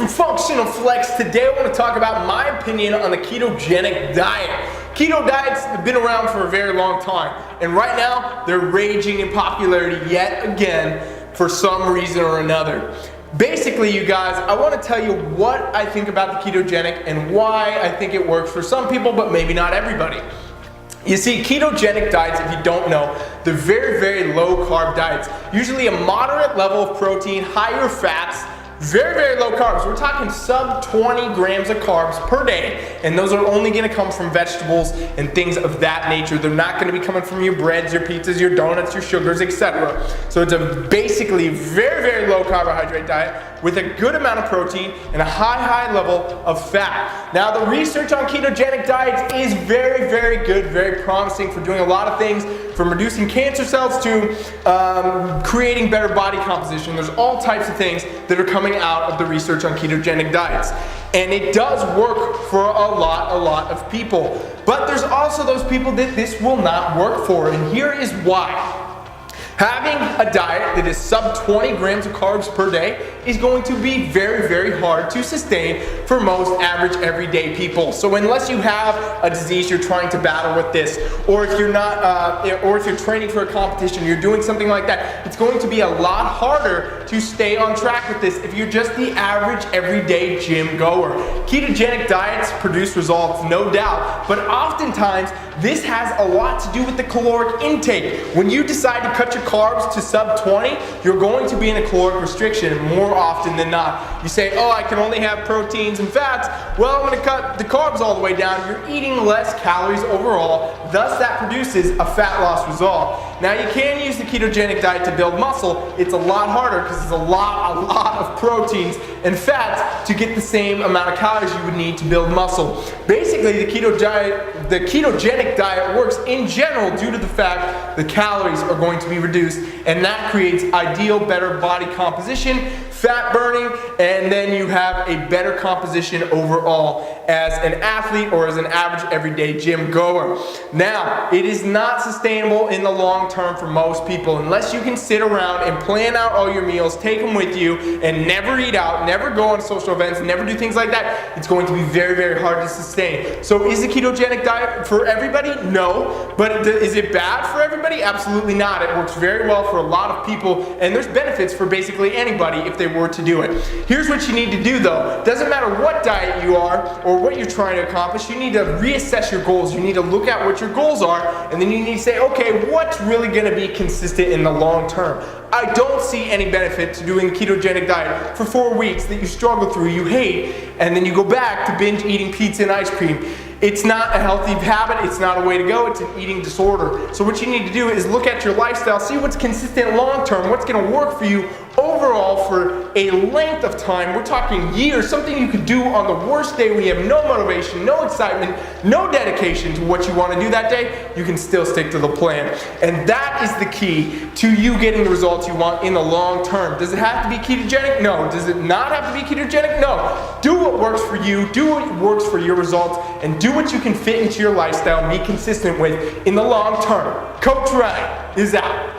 from Functional Flex. Today I want to talk about my opinion on the ketogenic diet. Keto diets have been around for a very long time, and right now they're raging in popularity yet again for some reason or another. Basically, you guys, I want to tell you what I think about the ketogenic and why I think it works for some people, but maybe not everybody. You see, ketogenic diets, if you don't know, they're very, very low carb diets. Usually a moderate level of protein, higher fats, very, very low carbs. We're talking sub 20 grams of carbs per day, and those are only going to come from vegetables and things of that nature. They're not going to be coming from your breads, your pizzas, your donuts, your sugars, etc. So it's a basically very, very low carbohydrate diet with a good amount of protein and a high level of fat. Now, the research on ketogenic diets is very, very good, very promising for doing a lot of things, from reducing cancer cells to creating better body composition. There's all types of things that are coming out of the research on ketogenic diets. And it does work for a lot of people. But there's also those people that this will not work for, and here is why. Having a diet that is sub 20 grams of carbs per day is going to be very, very hard to sustain for most average everyday people. So unless you have a disease you're trying to battle with this, or if you're not, or if you're training for a competition, you're doing something like that, it's going to be a lot harder to stay on track with this if you're just the average everyday gym goer. Ketogenic diets produce results, no doubt, but oftentimes this has a lot to do with the caloric intake. When you decide to cut your carbs to sub 20, you're going to be in a caloric restriction more often than not. You say, oh, I can only have proteins and fats. Well, I'm going to cut the carbs all the way down. You're eating less calories overall, thus that produces a fat loss result. Now, you can use the ketogenic diet to build muscle. It's a lot harder because it's a lot of proteins and fats to get the same amount of calories you would need to build muscle. Basically, the ketogenic diet works in general due to the fact the calories are going to be reduced, and that creates ideal, better body composition, fat burning, and then you have a better composition overall as an athlete or as an average everyday gym goer. Now, it is not sustainable in the long term for most people unless you can sit around and plan out all your meals, take them with you, and never eat out, never go on social events, never do things like that. It's going to be very, very hard to sustain. So is the ketogenic diet for everybody? No. But is it bad for everybody? Absolutely not. It works very well for a lot of people, and there's benefits for basically anybody if they were to do it. Here's what you need to do though. Doesn't matter what diet you are or what you're trying to accomplish, you need to reassess your goals. You need to look at what your goals are, and then you need to say, okay, what's really going to be consistent in the long term? I don't see any benefit to doing a ketogenic diet for 4 weeks that you struggle through, you hate, and then you go back to binge eating pizza and ice cream. It's not a healthy habit, it's not a way to go, it's an eating disorder. So what you need to do is look at your lifestyle, see what's consistent long term, what's going to work for you overall for a length of time. We're talking years, something you could do on the worst day when you have no motivation, no excitement, no dedication to what you want to do that day. You can still stick to the plan. And that is the key to you getting the results you want in the long term. Does it have to be ketogenic? No. Does it not have to be ketogenic? No. Do what works for you, do what works for your results, and do what you can fit into your lifestyle and be consistent with in the long term. Coach Ryan is out.